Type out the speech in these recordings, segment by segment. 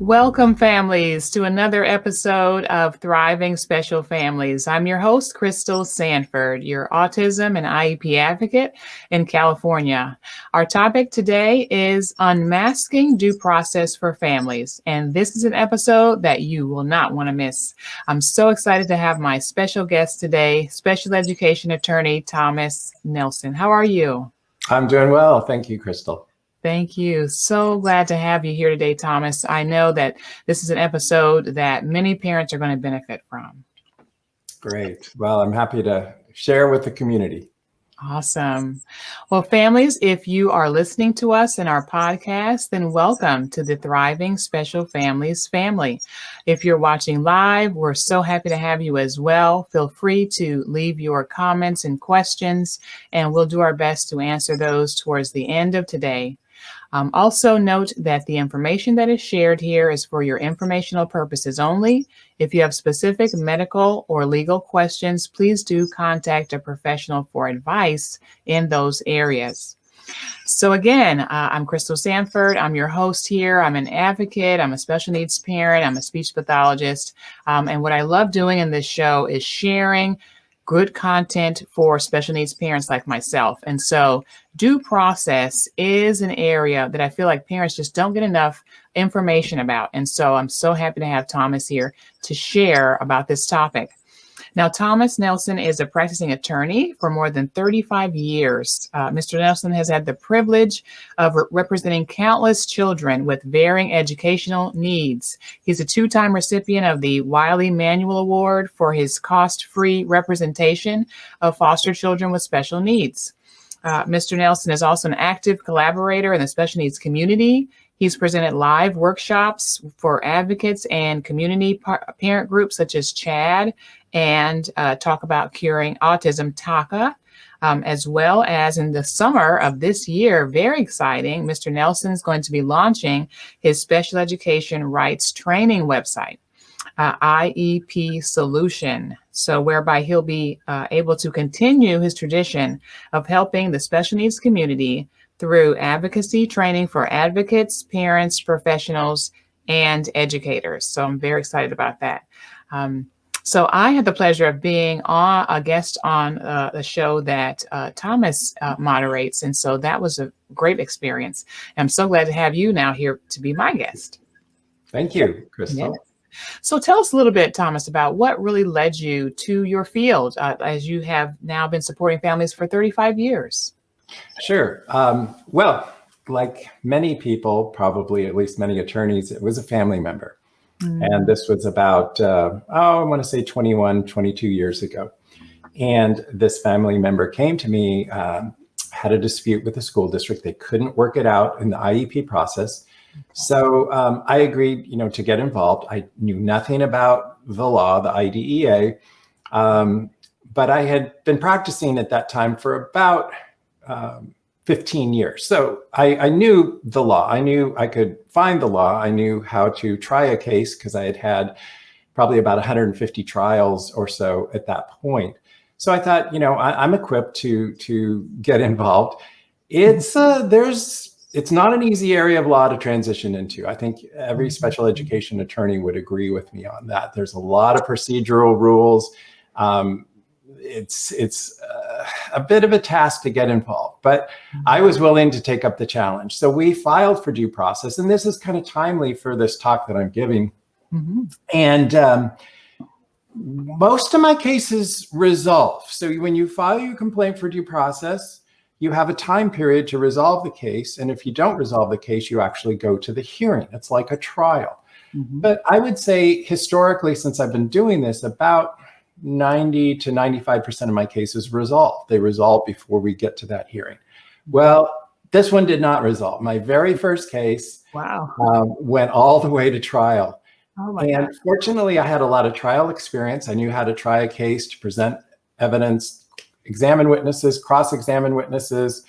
Welcome, families, to another episode of Thriving Special Families. I'm your host, Crystal Sanford, your autism and IEP advocate in California. Our topic today is Unmasking Due Process for Families, and this is an episode that you will not want to miss. I'm so excited to have my special guest today, special education attorney Thomas Nelson. How are you? I'm doing well. Thank you, Crystal. Thank you. So glad to have you here today, Thomas. I know that this is an episode that many parents are going to benefit from. Great. Well, I'm happy to share with the community. Awesome. Well, families, if you are listening to us in our podcast, then welcome to the Thriving Special Families family. If you're watching live, we're so happy to have you as well. Feel free to leave your comments and questions, and we'll do our best to answer those towards the end of today. Also note that the information that is shared here is for your informational purposes only. If you have specific medical or legal questions, please do contact a professional for advice in those areas. So again, I'm Crystal Sanford. I'm your host here. I'm an advocate. I'm a special needs parent. I'm a speech pathologist. And what I love doing in this show is sharing good content for special needs parents like myself. And so due process is an area that I feel like parents just don't get enough information about. And so I'm so happy to have Thomas here to share about this topic. Now, Thomas Nelson is a practicing attorney for more than 35 years. Mr. Nelson has had the privilege of representing countless children with varying educational needs. He's a two-time recipient of the Wiley Manuel Award for his cost-free representation of foster children with special needs. Mr. Nelson is also an active collaborator in the special needs community. He's presented live workshops for advocates and community parent groups such as CHAD and Talk About Curing Autism, TACA, as well as in the summer of this year, very exciting, Mr. Nelson is going to be launching his special education rights training website, IEP Solution. So whereby he'll be able to continue his tradition of helping the special needs community through advocacy training for advocates, parents, professionals, and educators. So I'm very excited about that. So I had the pleasure of being a guest on the show that Thomas moderates. And so that was a great experience. And I'm so glad to have you now here to be my guest. Thank you, Crystal. Yes. So tell us a little bit, Thomas, about what really led you to your field as you have now been supporting families for 35 years. Sure. Well, like many people, probably at least many attorneys, it was a family member. And this was about, I want to say 21, 22 years ago. And this family member came to me, had a dispute with the school district. They couldn't work it out in the IEP process. So I agreed, to get involved. I knew nothing about the law, the IDEA, but I had been practicing at that time for about 15 years. So I knew the law. I knew I could find the law. I knew how to try a case because I had had probably about 150 trials or so at that point. So I thought, I'm equipped to get involved. It's not an easy area of law to transition into. I think every special education attorney would agree with me on that. There's a lot of procedural rules. It's a bit of a task to get involved, but I was willing to take up the challenge. So we filed for due process, and this is kind of timely for this talk that I'm giving. And most of my cases resolve. So when you file your complaint for due process, you have a time period to resolve the case. And if you don't resolve the case, you actually go to the hearing. It's like a trial. But I would say historically, since I've been doing this, about 90 to 95% of my cases resolve. They resolve before we get to that hearing. Well, this one did not resolve. My very first case went all the way to trial. And fortunately, I had a lot of trial experience. I knew how to try a case, to present evidence, examine witnesses, cross-examine witnesses,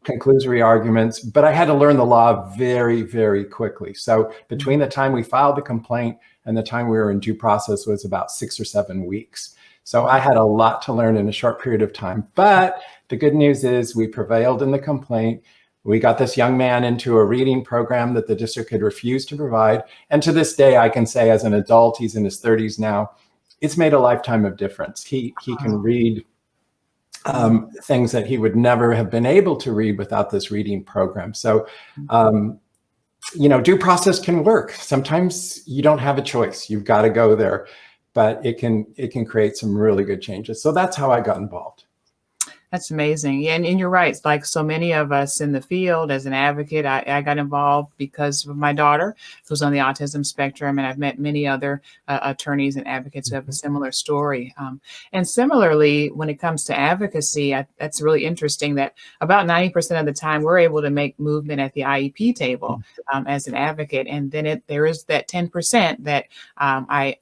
conclusory arguments, but I had to learn the law very, very quickly. So between the time we filed the complaint and the time we were in due process was about 6 or 7 weeks. So I had a lot to learn in a short period of time. But the good news is we prevailed in the complaint. We got this young man into a reading program that the district had refused to provide. And to this day, I can say as an adult, he's in his 30s now, it's made a lifetime of difference. He can read things that he would never have been able to read without this reading program. So, due process can work. Sometimes you don't have a choice. You've got to go there, but it can create some really good changes. So that's how I got involved. That's amazing. And you're right. Like so many of us in the field, as an advocate, I got involved because of my daughter who's on the autism spectrum. And I've met many other attorneys and advocates who have a similar story. And similarly, when it comes to advocacy, that's really interesting that about 90% of the time we're able to make movement at the IEP table as an advocate. And then there is that 10% that I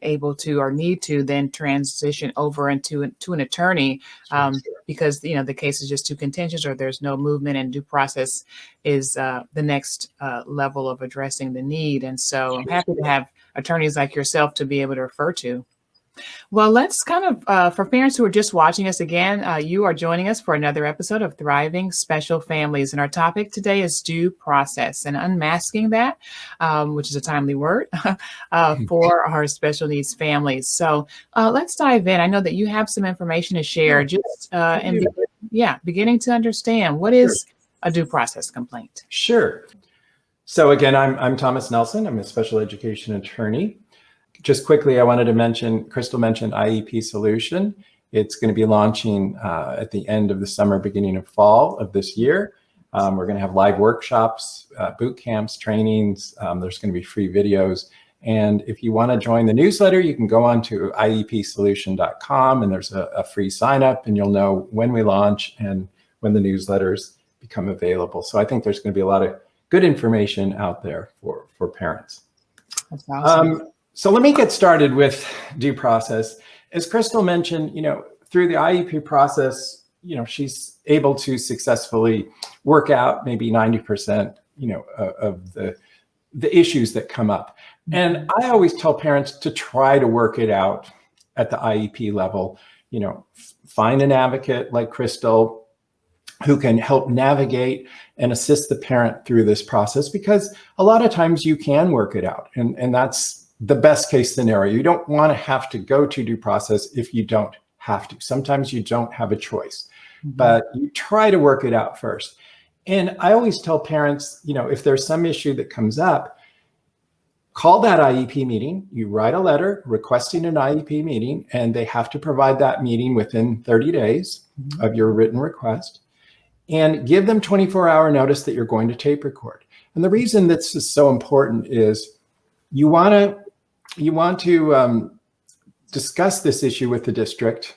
able to or need to then transition over into an attorney because the case is just too contentious or there's no movement, and due process is the next level of addressing the need. And so I'm happy to have attorneys like yourself to be able to refer to. Well, let's kind of, for parents who are just watching us again, you are joining us for another episode of Thriving Special Families. And our topic today is due process and unmasking that, which is a timely word, for our special needs families. So let's dive in. I know that you have some information to share, just beginning to understand what is a due process complaint. Sure. So again, I'm Thomas Nelson. I'm a special education attorney. Just quickly, I wanted to mention, Crystal mentioned IEP Solution. It's going to be launching at the end of the summer, beginning of fall of this year. We're going to have live workshops, boot camps, trainings. There's going to be free videos. And if you want to join the newsletter, you can go on to iepsolution.com, and there's a free sign up, and you'll know when we launch and when the newsletters become available. So I think there's going to be a lot of good information out there for parents. That's awesome. So let me get started with due process. As Crystal mentioned, through the IEP process, she's able to successfully work out maybe 90%, of the issues that come up. And I always tell parents to try to work it out at the IEP level. Find an advocate like Crystal who can help navigate and assist the parent through this process, because a lot of times you can work it out, and that's the best case scenario. You don't want to have to go to due process if you don't have to. Sometimes you don't have a choice, but you try to work it out first. And I always tell parents, if there's some issue that comes up, call that IEP meeting. You write a letter requesting an IEP meeting, and they have to provide that meeting within 30 days of your written request, and give them 24-hour notice that you're going to tape record. And the reason this is so important is you want to discuss this issue with the district,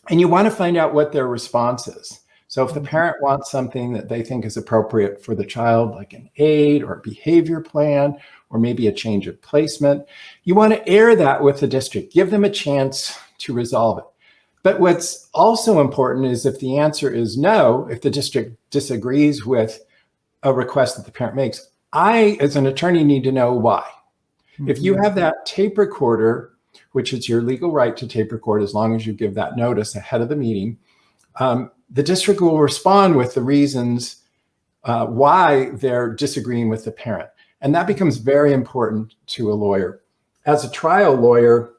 and you want to find out what their response is. So if the parent wants something that they think is appropriate for the child, like an aid or a behavior plan, or maybe a change of placement, you want to air that with the district, give them a chance to resolve it. But what's also important is if the answer is no, if the district disagrees with a request that the parent makes, I, as an attorney, need to know why. If you have that tape recorder, which is your legal right to tape record as long as you give that notice ahead of the meeting, the district will respond with the reasons why they're disagreeing with the parent. And that becomes very important to a lawyer. As a trial lawyer,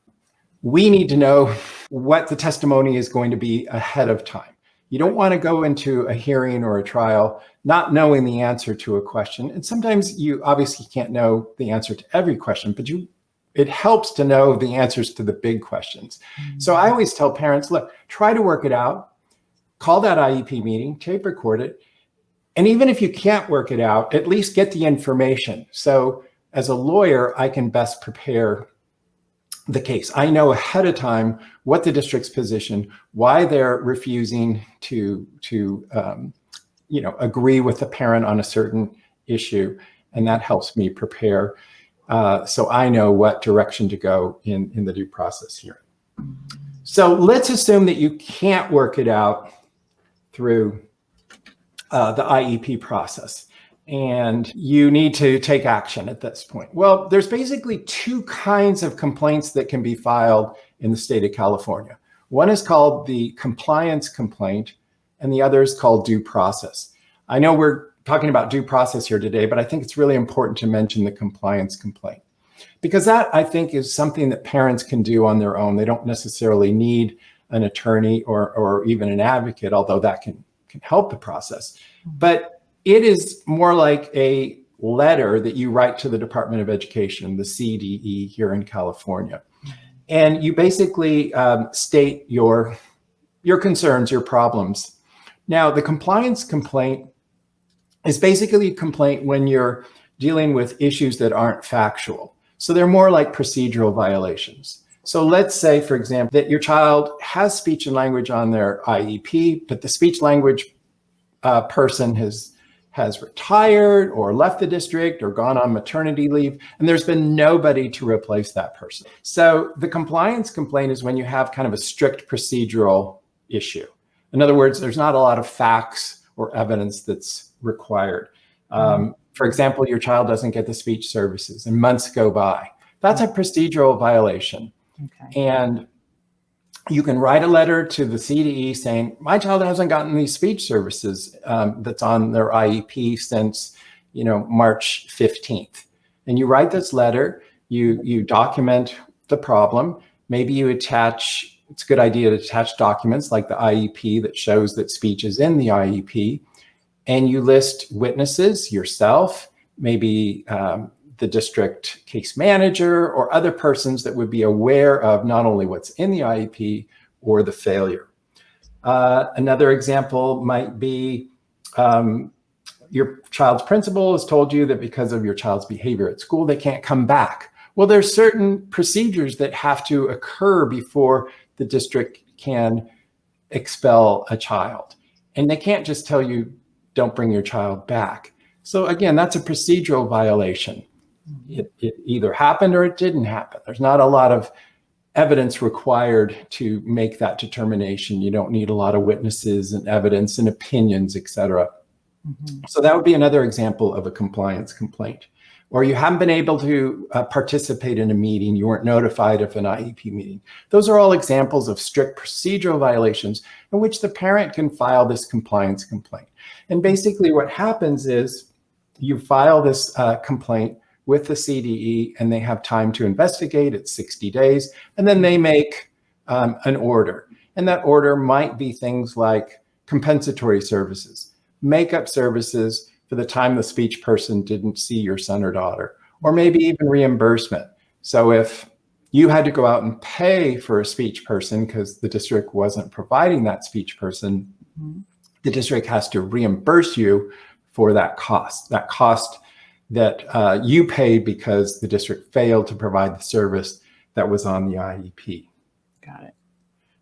we need to know what the testimony is going to be ahead of time. You don't want to go into a hearing or a trial not knowing the answer to a question. And sometimes you obviously can't know the answer to every question, but it helps to know the answers to the big questions. So I always tell parents, look, try to work it out, call that IEP meeting, tape record it. And even if you can't work it out, at least get the information. So as a lawyer, I can best prepare the case. I know ahead of time what the district's position, why they're refusing to agree with the parent on a certain issue, and that helps me prepare so I know what direction to go in the due process hearing. So let's assume that you can't work it out through the IEP process, and you need to take action at this point. Well, there's basically two kinds of complaints that can be filed in the state of California. One is called the compliance complaint, and the other is called due process. I know we're talking about due process here today, but I think it's really important to mention the compliance complaint, because that, I think, is something that parents can do on their own. They don't necessarily need an attorney or even an advocate, although that can help the process. But it is more like a letter that you write to the Department of Education, the CDE here in California. And you basically state your concerns, your problems. Now, the compliance complaint is basically a complaint when you're dealing with issues that aren't factual. So they're more like procedural violations. So let's say, for example, that your child has speech and language on their IEP, but the speech language person has retired or left the district or gone on maternity leave, and there's been nobody to replace that person. So the compliance complaint is when you have kind of a strict procedural issue. In other words, there's not a lot of facts or evidence that's required. For example, your child doesn't get the speech services and months go by. That's a procedural violation. Okay. And you can write a letter to the CDE saying, my child hasn't gotten these speech services that's on their IEP since, March 15th. And you write this letter, you document the problem. Maybe you attach, it's a good idea to attach documents like the IEP that shows that speech is in the IEP. And you list witnesses, yourself, maybe the district case manager or other persons that would be aware of not only what's in the IEP or the failure. Another example might be your child's principal has told you that because of your child's behavior at school, they can't come back. Well, there's certain procedures that have to occur before the district can expel a child. And they can't just tell you, don't bring your child back. So again, that's a procedural violation. It either happened or it didn't happen. There's not a lot of evidence required to make that determination. You don't need a lot of witnesses and evidence and opinions, et cetera. So that would be another example of a compliance complaint. Or you haven't been able to participate in a meeting, you weren't notified of an IEP meeting. Those are all examples of strict procedural violations in which the parent can file this compliance complaint. And basically what happens is you file this complaint with the CDE and they have time to investigate. It's 60 days. And then they make an order. And that order might be things like compensatory services, makeup services for the time the speech person didn't see your son or daughter, or maybe even reimbursement. So if you had to go out and pay for a speech person because the district wasn't providing that speech person, the district has to reimburse you for that cost that you paid because the district failed to provide the service that was on the IEP. Got it.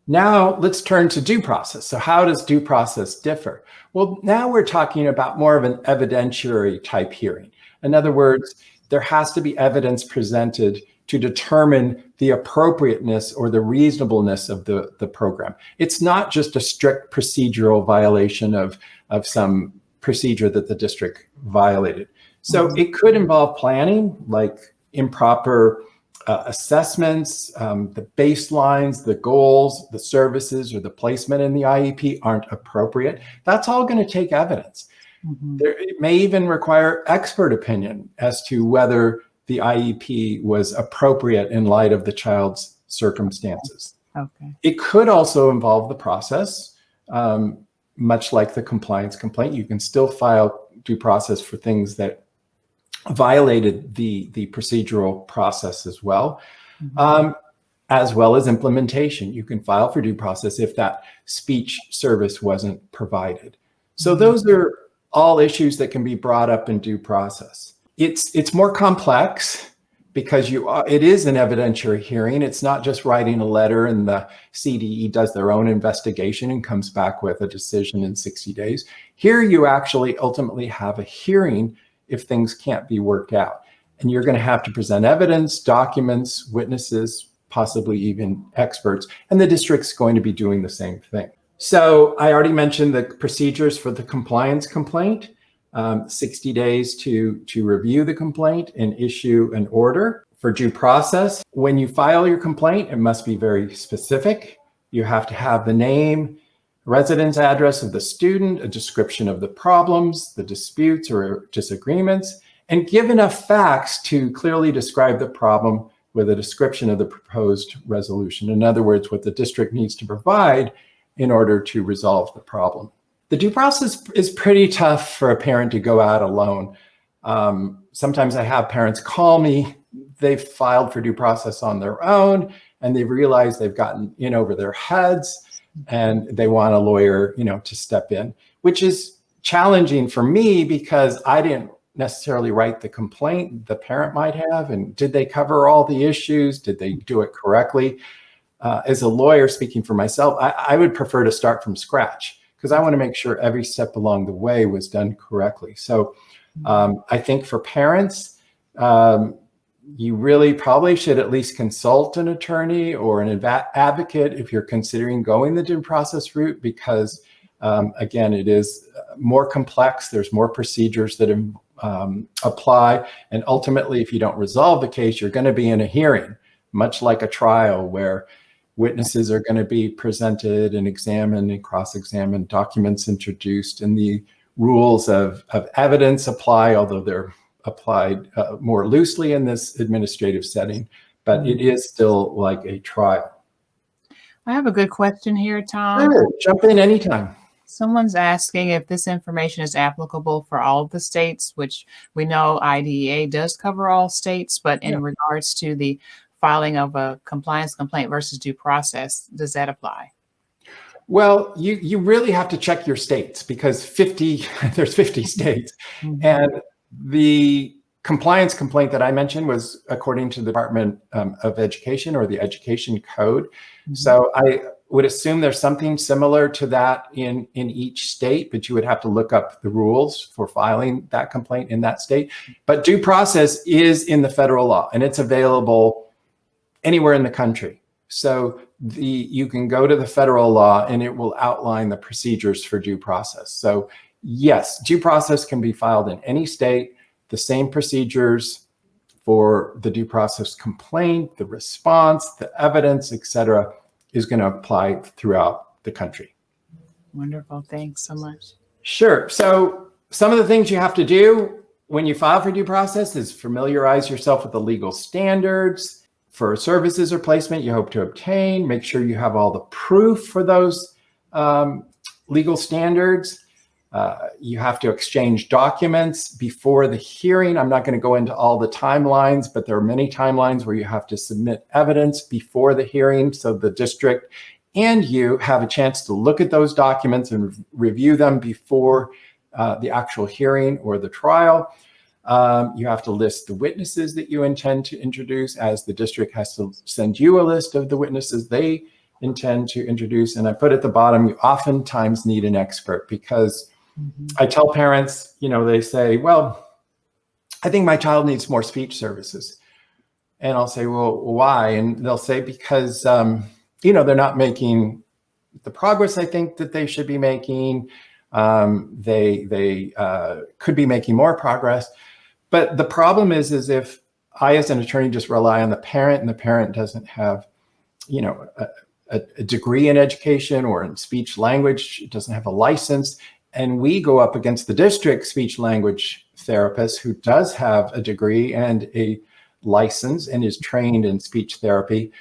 Now let's turn to due process. So how does due process differ? Well, now we're talking about more of an evidentiary type hearing. In other words, there has to be evidence presented to determine the appropriateness or the reasonableness of the program. It's not just a strict procedural violation of some procedure that the district violated. So it could involve planning, like improper assessments, the baselines, the goals, the services, or the placement in the IEP aren't appropriate. That's all going to take evidence. It may even require expert opinion as to whether the IEP was appropriate in light of the child's circumstances. Okay. It could also involve the process, much like the compliance complaint. You can still file due process for things that violated the procedural process as well, as well as implementation. You can file for due process if that speech service wasn't provided. So those are all issues that can be brought up in due process. It's more complex because it is an evidentiary hearing. It's not just writing a letter and the CDE does their own investigation and comes back with a decision in 60 days. Here you actually ultimately have a hearing if things can't be worked out. And you're going to have to present evidence, documents, witnesses, possibly even experts, and the district's going to be doing the same thing. So I already mentioned the procedures for the compliance complaint, 60 days to review the complaint and issue an order. For due process, when you file your complaint, it must be very specific. You have to have the name, residence address of the student, a description of the problems, the disputes or disagreements, and give enough facts to clearly describe the problem with a description of the proposed resolution. In other words, what the district needs to provide in order to resolve the problem. The due process is pretty tough for a parent to go out alone. Sometimes I have parents call me, they've filed for due process on their own, and they've realized they've gotten in over their heads, and they want a lawyer, to step in, which is challenging for me because I didn't necessarily write the complaint. The parent might have, and did they cover all the issues? Did they do it correctly? As a lawyer, speaking for myself, I would prefer to start from scratch because I want to make sure every step along the way was done correctly. So I think for parents, you really probably should at least consult an attorney or an advocate if you're considering going the due process route, because again, it is more complex. There's more procedures that apply. And ultimately, if you don't resolve the case, you're going to be in a hearing, much like a trial where witnesses are going to be presented and examined and cross-examined, documents introduced, and the rules of evidence apply, although they're applied more loosely in this administrative setting, but it is still like a trial. I have a good question here, Tom. Sure, jump in anytime. Someone's asking if this information is applicable for all of the states, which we know IDEA does cover all states, but in regards to the filing of a compliance complaint versus due process, does that apply? Well, you really have to check your states because there's 50 states. And the compliance complaint that I mentioned was according to the Department of Education or the Education Code. So I would assume there's something similar to that in each state, but you would have to look up the rules for filing that complaint in that state. But due process is in the federal law, and it's available anywhere in the country. So you can go to the federal law and it will outline the procedures for due process. So yes, due process can be filed in any state. The same procedures for the due process complaint, the response, the evidence, etc., is going to apply throughout the country. Wonderful. Thanks so much. Sure. So some of the things you have to do when you file for due process is familiarize yourself with the legal standards for services or placement you hope to obtain. Make sure you have all the proof for those legal standards. You have to exchange documents before the hearing. I'm not going to go into all the timelines, but there are many timelines where you have to submit evidence before the hearing so the district and you have a chance to look at those documents and review them before the actual hearing or the trial. You have to list the witnesses that you intend to introduce, as the district has to send you a list of the witnesses they intend to introduce. And I put at the bottom, you oftentimes need an expert because I tell parents, they say, well, I think my child needs more speech services. And I'll say, well, why? And they'll say, because, they're not making the progress I think that they should be making. They could be making more progress. But the problem is if I, as an attorney, just rely on the parent and the parent doesn't have, a degree in education or in speech language, doesn't have a license, and we go up against the district speech language therapist who does have a degree and a license and is trained in speech therapy,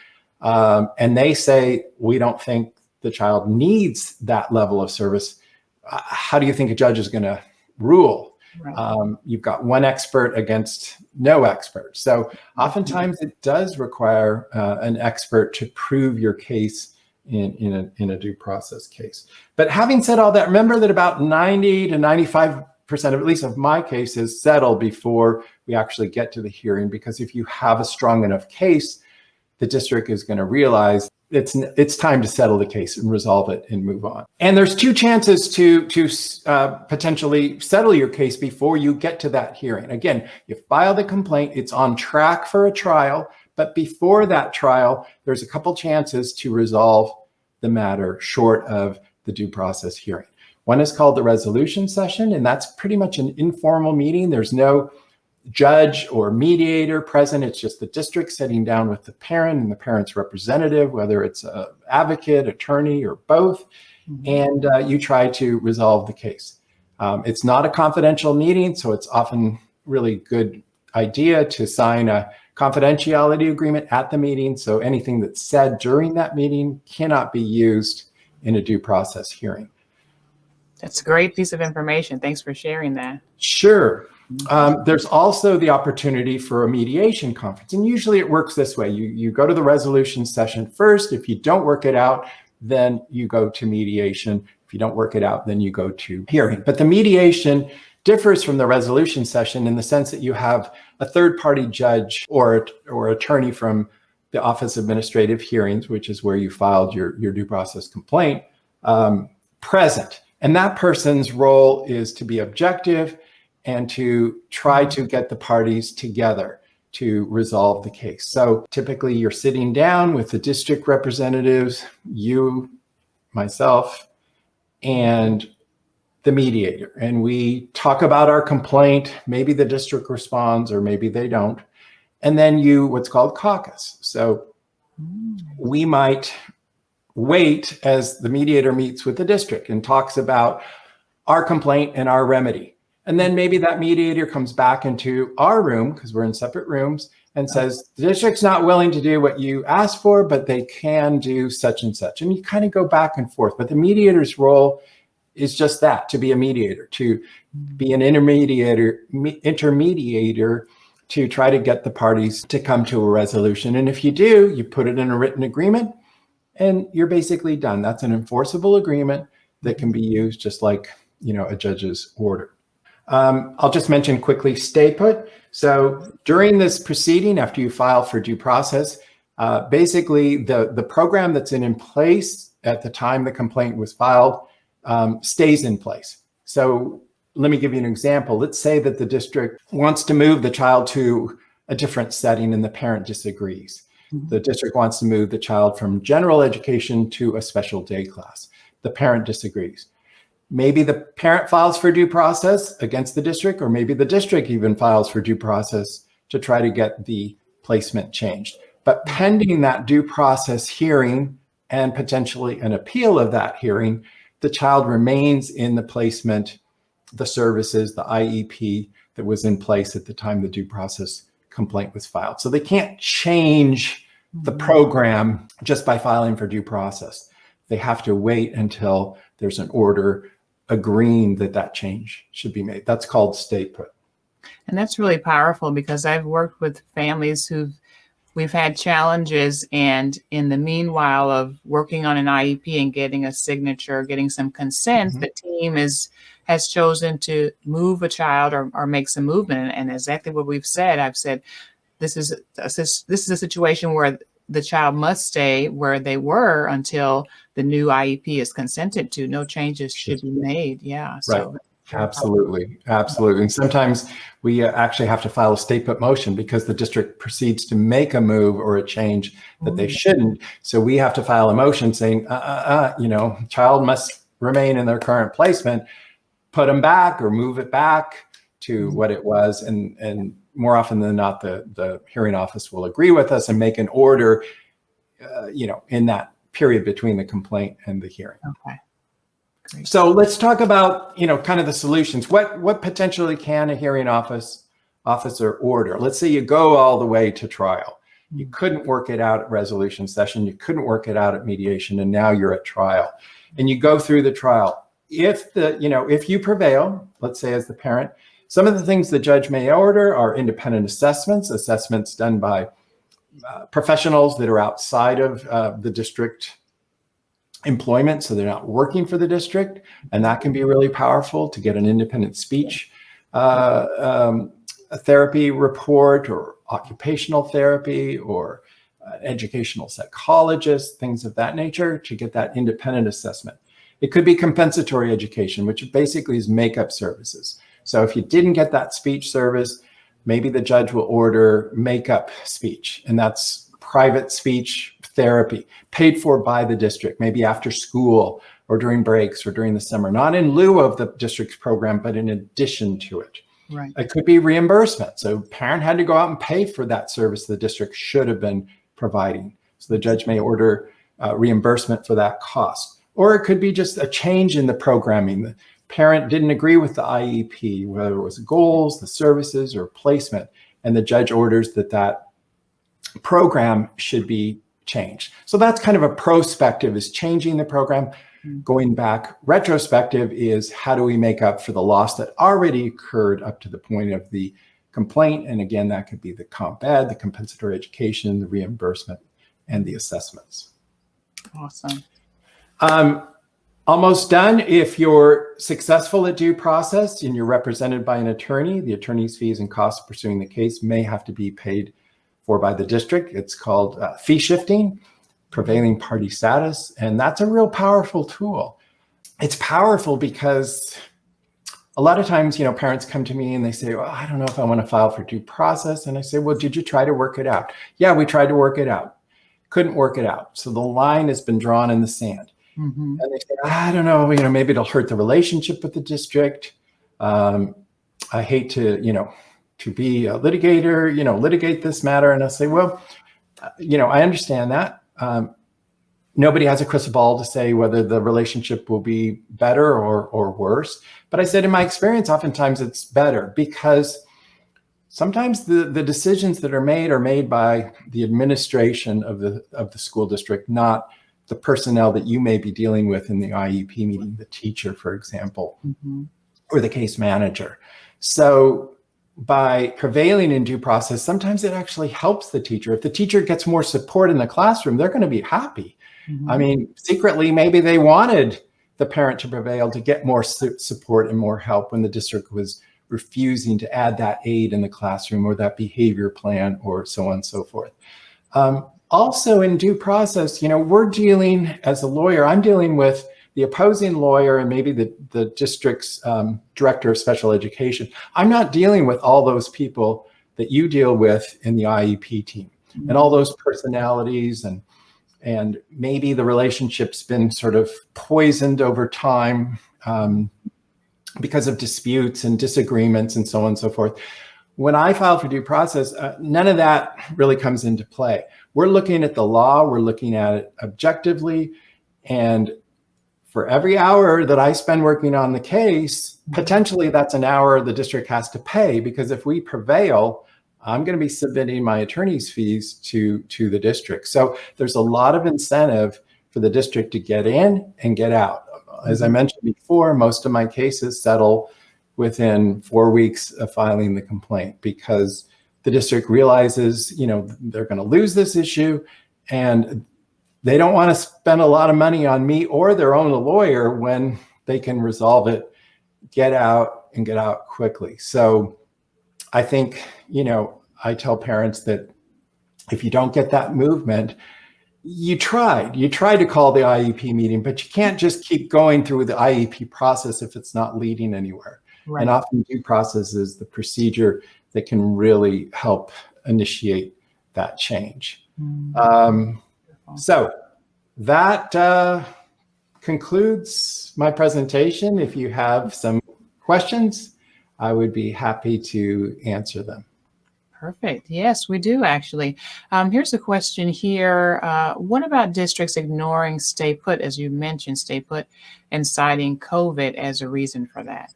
and they say, we don't think the child needs that level of service, how do you think a judge is going to rule? Right. You've got one expert against no expert. So oftentimes it does require an expert to prove your case in a due process case. But having said all that, remember that about 90 to 95% of, at least of my cases, settle before we actually get to the hearing, because if you have a strong enough case, the district is going to realize it's time to settle the case and resolve it and move on. And there's two chances to potentially settle your case before you get to that hearing. Again, you file the complaint, it's on track for a trial, but before that trial, there's a couple chances to resolve the matter short of the due process hearing. One is called the resolution session, and that's pretty much an informal meeting. There's no judge or mediator present. It's just the district sitting down with the parent and the parent's representative, whether it's an advocate, attorney, or both. and you try to resolve the case. It's not a confidential meeting, so it's often really good idea to sign a confidentiality agreement at the meeting. So anything that's said during that meeting cannot be used in a due process hearing. That's a great piece of information. Thanks for sharing that. Sure. There's also the opportunity for a mediation conference. And usually it works this way. You go to the resolution session first. If you don't work it out, then you go to mediation. If you don't work it out, then you go to hearing. But the mediation differs from the resolution session in the sense that you have a third-party judge or attorney from the Office of Administrative Hearings, which is where you filed your due process complaint, present. And that person's role is to be objective and to try to get the parties together to resolve the case. So typically you're sitting down with the district representatives, you, myself, and the mediator. And we talk about our complaint. Maybe the district responds or maybe they don't. And then you, what's called caucus. So we might wait as the mediator meets with the district and talks about our complaint and our remedy. And then maybe that mediator comes back into our room, because we're in separate rooms, and says, the district's not willing to do what you asked for, but they can do such and such. And you kind of go back and forth. But the mediator's role is just that, to be a mediator, to be an intermediator to try to get the parties to come to a resolution. And if you do, you put it in a written agreement and you're basically done. That's an enforceable agreement that can be used just like, a judge's order. I'll just mention quickly stay put. So during this proceeding, after you file for due process, basically the program that's in place at the time the complaint was filed stays in place. So let me give you an example. Let's say that the district wants to move the child to a different setting and the parent disagrees. The district wants to move the child from general education to a special day class. The parent disagrees. Maybe the parent files for due process against the district, or maybe the district even files for due process to try to get the placement changed. But pending that due process hearing and potentially an appeal of that hearing, the child remains in the placement, the services, the IEP that was in place at the time the due process complaint was filed. So they can't change the program just by filing for due process. They have to wait until there's an order agreeing that change should be made. That's called stay put. And that's really powerful, because I've worked with families we've had challenges, and in the meanwhile of working on an IEP and getting a signature, getting some consent, the team has chosen to move a child or make some movement. And exactly what we've said, I've said, this is a situation where the child must stay where they were until the new IEP is consented to. No changes should be made. Yeah. So. Right. Absolutely. Absolutely. And sometimes we actually have to file a stay put motion because the district proceeds to make a move or a change that they shouldn't. So we have to file a motion saying, child must remain in their current placement, put them back or move it back to what it was. And more often than not, the hearing office will agree with us and make an order, in that period between the complaint and the hearing. Okay. Great. So let's talk about, kind of the solutions. What potentially can a hearing officer order? Let's say you go all the way to trial. You couldn't work it out at resolution session. You couldn't work it out at mediation, and now you're at trial. And you go through the trial. If you prevail, let's say as the parent, some of the things the judge may order are independent assessments done by professionals that are outside of the district employment, so they're not working for the district, and that can be really powerful to get an independent speech therapy report, or occupational therapy, or educational psychologist, things of that nature, to get that independent assessment. It could be compensatory education, which basically is makeup services. So if you didn't get that speech service, maybe the judge will order makeup speech, and that's private speech therapy paid for by the district, maybe after school or during breaks or during the summer, not in lieu of the district's program, but in addition to it. Right. It could be reimbursement. So parent had to go out and pay for that service the district should have been providing. So the judge may order reimbursement for that cost. Or it could be just a change in the programming. The parent didn't agree with the IEP, whether it was goals, the services, or placement, and the judge orders that program should be changed. So that's kind of a prospective, is changing the program. Going back, retrospective is how do we make up for the loss that already occurred up to the point of the complaint. And again, that could be the comp ed, the compensatory education, the reimbursement, and the assessments. Awesome. Almost done. If you're successful at due process and you're represented by an attorney, the attorney's fees and costs of pursuing the case may have to be paid for by the district. It's called fee shifting, prevailing party status, and that's a real powerful tool. It's powerful because a lot of times, parents come to me and they say, well, I don't know if I want to file for due process. And I say, well, did you try to work it out? Yeah, we tried to work it out. Couldn't work it out. So the line has been drawn in the sand. And they say, I don't know, maybe it'll hurt the relationship with the district. I hate to be a litigator, litigate this matter. And I say, well, I understand that. Nobody has a crystal ball to say whether the relationship will be better or worse. But I said, in my experience, oftentimes it's better, because sometimes the decisions that are made by the administration of the school district, not the personnel that you may be dealing with in the IEP meeting, the teacher, for example, or the case manager. So by prevailing in due process, sometimes it actually helps the teacher. If the teacher gets more support in the classroom, they're going to be happy. I mean, secretly, maybe they wanted the parent to prevail to get more support and more help when the district was refusing to add that aid in the classroom or that behavior plan or so on and so forth. Also in due process, we're dealing, as a lawyer, I'm dealing with the opposing lawyer and maybe the district's director of special education. I'm not dealing with all those people that you deal with in the IEP team and all those personalities, and maybe the relationship's been sort of poisoned over time because of disputes and disagreements and so on and so forth. When I file for due process, none of that really comes into play. We're looking at the law, we're looking at it objectively, and for every hour that I spend working on the case, potentially that's an hour the district has to pay, because if we prevail, I'm going to be submitting my attorney's fees to the district. So there's a lot of incentive for the district to get in and get out. As I mentioned before, most of my cases settle within 4 weeks of filing the complaint, because the district realizes, they're going to lose this issue, and they don't want to spend a lot of money on me or their own lawyer when they can resolve it, get out quickly. So I think, I tell parents that if you don't get that movement, you tried to call the IEP meeting, but you can't just keep going through the IEP process if it's not leading anywhere. Right. And often due process is the procedure that can really help initiate that change. So that concludes my presentation. If you have some questions, I would be happy to answer them. Perfect. Yes, we do actually. Here's a question here. What about districts ignoring stay put, as you mentioned, stay put, and citing COVID as a reason for that?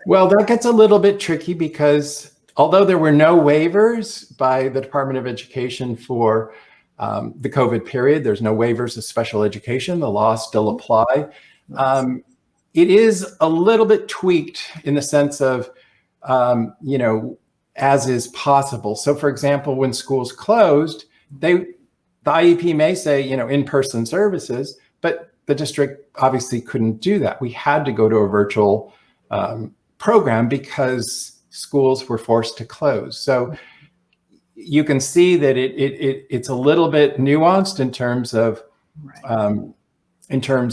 Well, that gets a little bit tricky, because although there were no waivers by the Department of Education for the COVID period, there's no waivers of special education, the laws still apply. It is a little bit tweaked in the sense of, as is possible. So for example, when schools closed, the IEP may say, in-person services, but the district obviously couldn't do that. We had to go to a virtual program because schools were forced to close. So you can see that it's a little bit nuanced in terms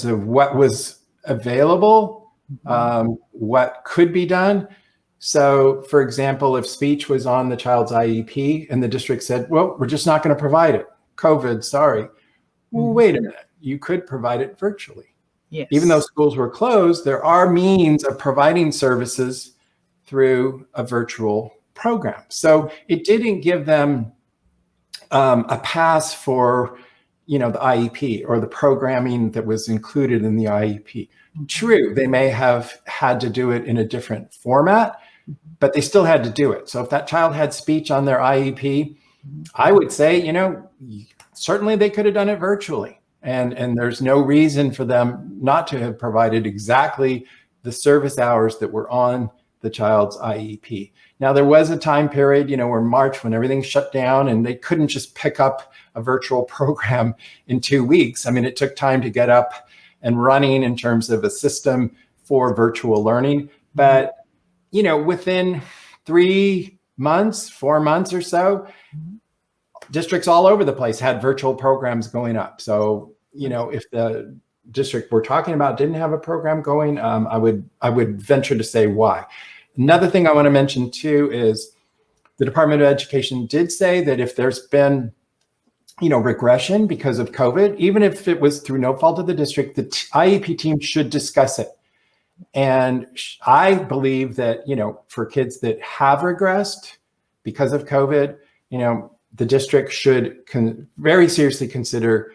of what was available, what could be done. So for example, if speech was on the child's IEP and the district said, well, we're just not going to provide it, COVID, sorry. Well, wait a minute, you could provide it virtually. Yes. Even though schools were closed, there are means of providing services through a virtual program. So it didn't give them a pass for, the IEP or the programming that was included in the IEP. True, they may have had to do it in a different format, but they still had to do it. So if that child had speech on their IEP, I would say, certainly they could have done it virtually. And there's no reason for them not to have provided exactly the service hours that were on the child's IEP. Now, there was a time period, where March, when everything shut down and they couldn't just pick up a virtual program in 2 weeks. I mean, it took time to get up and running in terms of a system for virtual learning. But, within 3 months, 4 months or so, districts all over the place had virtual programs going up. So, if the district we're talking about didn't have a program going, I would venture to say why. Another thing I want to mention too is the Department of Education did say that if there's been, regression because of COVID, even if it was through no fault of the district, the IEP team should discuss it. And I believe that, for kids that have regressed because of COVID, the district should very seriously consider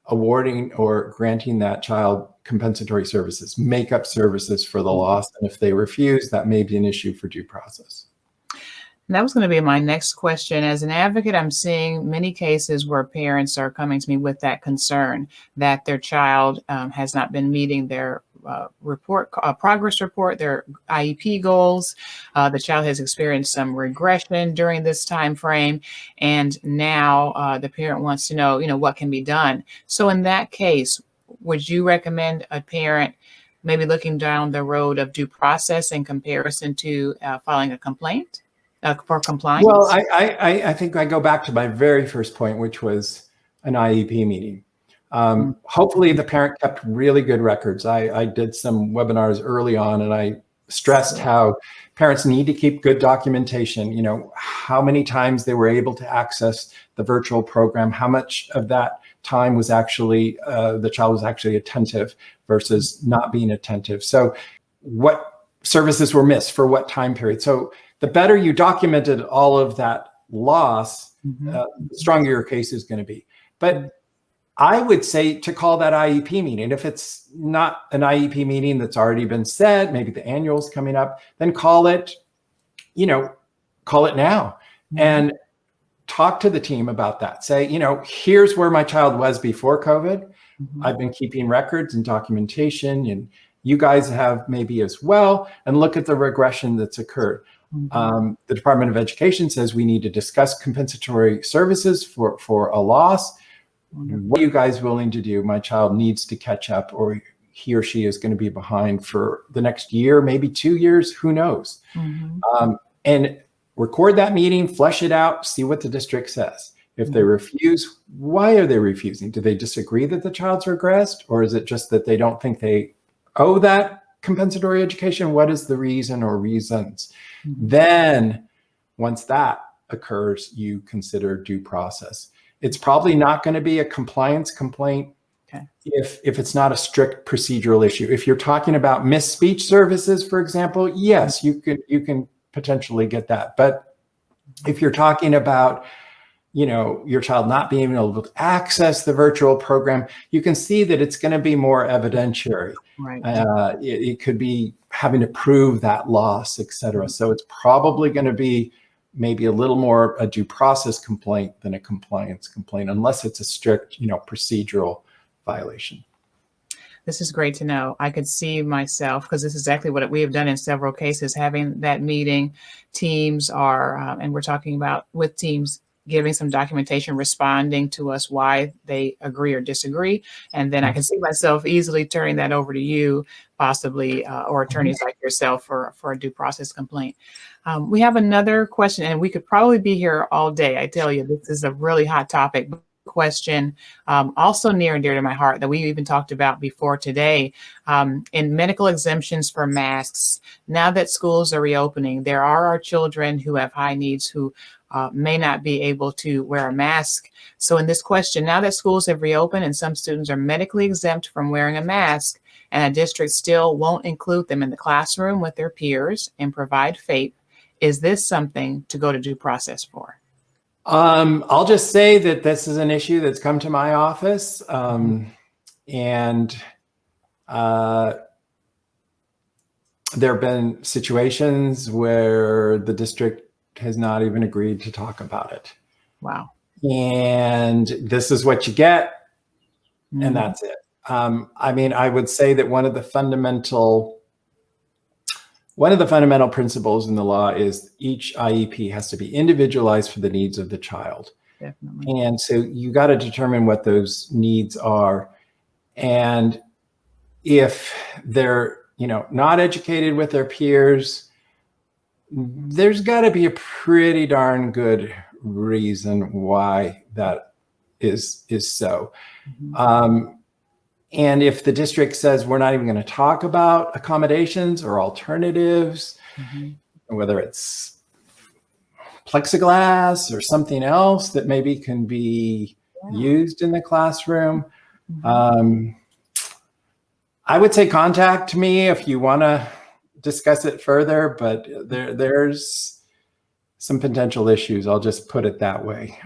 awarding or granting that child compensatory services, make-up services for the loss. And if they refuse, that may be an issue for due process. And that was going to be my next question. As an advocate, I'm seeing many cases where parents are coming to me with that concern that their child has not been meeting their progress report, their IEP goals. The child has experienced some regression during this time frame, and now the parent wants to know, what can be done. So in that case, would you recommend a parent maybe looking down the road of due process in comparison to filing a complaint for compliance? Well, I think I go back to my very first point, which was an IEP meeting. Hopefully the parent kept really good records. I did some webinars early on, and I stressed how parents need to keep good documentation, how many times they were able to access the virtual program, how much of that time was actually, the child was actually attentive versus not being attentive. So what services were missed for what time period. So the better you documented all of that loss, the stronger your case is going to be. But I would say to call that IEP meeting. If it's not an IEP meeting that's already been said, maybe the annual's coming up, then call it now and talk to the team about that. Say, here's where my child was before COVID. I've been keeping records and documentation, and you guys have maybe as well, and look at the regression that's occurred. The Department of Education says we need to discuss compensatory services for a loss. What are you guys willing to do? My child needs to catch up, or he or she is going to be behind for the next year, maybe 2 years, who knows? And record that meeting, flesh it out, see what the district says. If they refuse, why are they refusing? Do they disagree that the child's regressed, or is it just that they don't think they owe that compensatory education? What is the reason or reasons? Then once that occurs, you consider due process. It's probably not going to be a compliance complaint if it's not a strict procedural issue. If you're talking about missed speech services, for example, yes, you can potentially get that. But if you're talking about, your child not being able to access the virtual program, you can see that it's going to be more evidentiary. Right. It could be having to prove that loss, et cetera. So it's probably going to be maybe a little more a due process complaint than a compliance complaint, unless it's a strict, procedural violation. This is great to know. I could see myself, because this is exactly what we have done in several cases, having that meeting. Teams are, and we're talking about with teams, giving some documentation, responding to us why they agree or disagree. And then I can see myself easily turning that over to you, possibly, or attorneys like yourself for a due process complaint. We have another question, and we could probably be here all day. I tell you, this is a really hot topic. Question, also near and dear to my heart, that we even talked about before today. In medical exemptions for masks, now that schools are reopening, there are our children who have high needs who may not be able to wear a mask. So in this question, now that schools have reopened and some students are medically exempt from wearing a mask, and a district still won't include them in the classroom with their peers and provide FAPE, is this something to go to due process for? I'll just say that this is an issue that's come to my office, and there have been situations where the district has not even agreed to talk about it. Wow. And this is what you get, and that's it. I mean, I would say that one of the fundamental principles in the law is each IEP has to be individualized for the needs of the child. Definitely. And so you got to determine what those needs are. And if they're, not educated with their peers, there's got to be a pretty darn good reason why that is so. And if the district says we're not even going to talk about accommodations or alternatives, whether it's plexiglass or something else that maybe can be used in the classroom, I would say contact me if you want to discuss it further, but there's some potential issues. I'll just put it that way.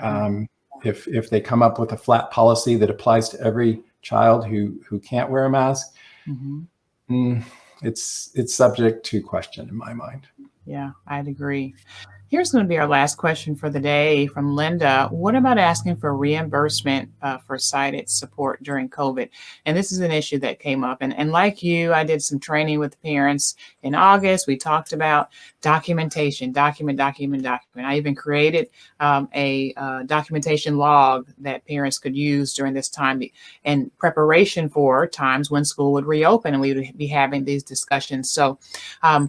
If they come up with a flat policy that applies to every child who can't wear a mask, it's subject to question in my mind. Yeah, I'd agree. Here's going to be our last question for the day from Linda. What about asking for reimbursement for sighted support during COVID? And this is an issue that came up. And like you, I did some training with parents in August. We talked about documentation, document. I even created a documentation log that parents could use during this time in preparation for times when school would reopen and we would be having these discussions. So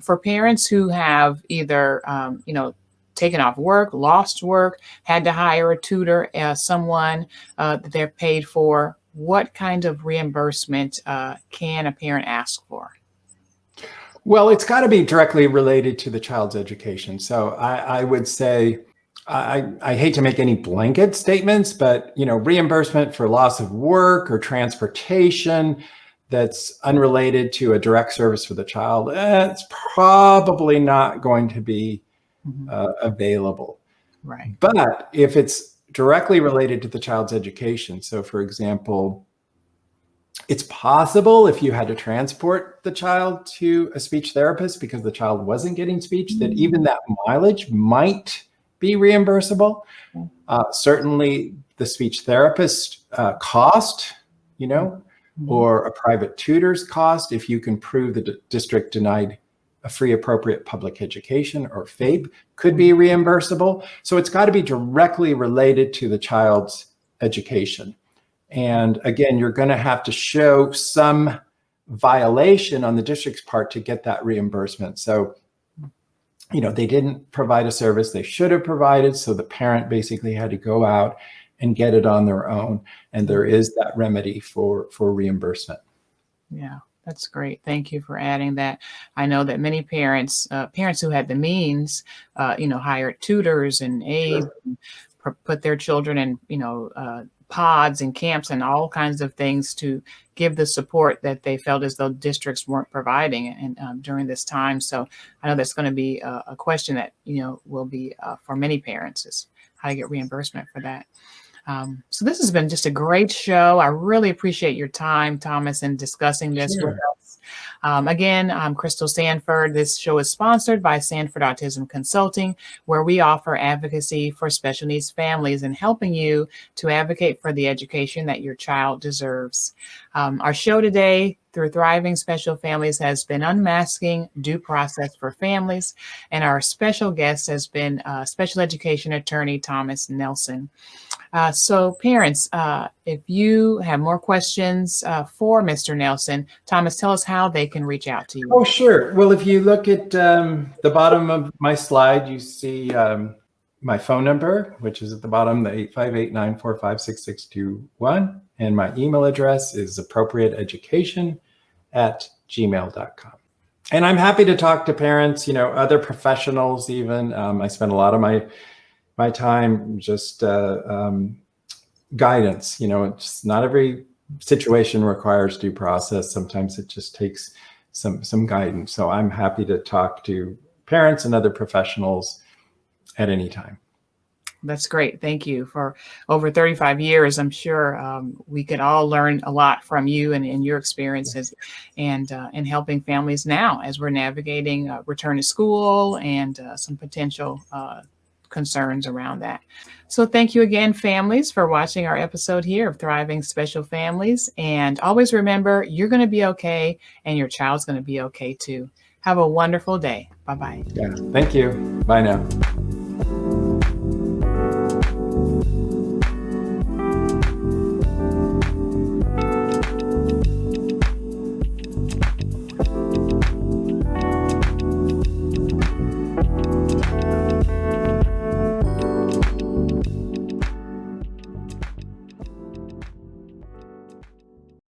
for parents who have either, taken off work, lost work, had to hire a tutor, someone that they're paid for, what kind of reimbursement can a parent ask for? Well, it's got to be directly related to the child's education. So I would say, I hate to make any blanket statements, but reimbursement for loss of work or transportation that's unrelated to a direct service for the child, it's probably not going to be available. Right. But if it's directly related to the child's education, so for example, it's possible if you had to transport the child to a speech therapist because the child wasn't getting speech, that even that mileage might be reimbursable. Certainly the speech therapist cost, or a private tutor's cost, if you can prove the district denied a free appropriate public education, or FAPE, could be reimbursable. So it's got to be directly related to the child's education. And again, you're going to have to show some violation on the district's part to get that reimbursement. So, they didn't provide a service they should have provided. So the parent basically had to go out and get it on their own. And there is that remedy for reimbursement. Yeah. That's great. Thank you for adding that. I know that many parents who had the means, hired tutors and aides, and put their children in, pods and camps and all kinds of things to give the support that they felt as though districts weren't providing and during this time. So I know that's going to be a question that, will be for many parents, is how to get reimbursement for that. So this has been just a great show. I really appreciate your time, Thomas, in discussing this with us. Again, I'm Crystal Sanford. This show is sponsored by Sanford Autism Consulting, where we offer advocacy for special needs families and helping you to advocate for the education that your child deserves. Our show today, through Thriving Special Families, has been Unmasking Due Process for Families. And our special guest has been special education attorney Thomas Nelson. So parents, if you have more questions for Mr. Nelson, Thomas, tell us how they can reach out to you. Oh, sure. Well, if you look at the bottom of my slide, you see my phone number, which is at the bottom, the 858-945-6621. And my email address is appropriateeducation@gmail.com. And I'm happy to talk to parents, other professionals even. I spend a lot of my time just guidance. It's not every situation requires due process. Sometimes it just takes some guidance. So I'm happy to talk to parents and other professionals at any time. That's great. Thank you. For over 35 years, I'm sure we could all learn a lot from you and your experiences, and helping families now as we're navigating return to school and some potential concerns around that. So thank you again, families, for watching our episode here of Thriving Special Families. And always remember, you're going to be okay, and your child's going to be okay too. Have a wonderful day. Bye-bye. Yeah. Thank you. Bye now.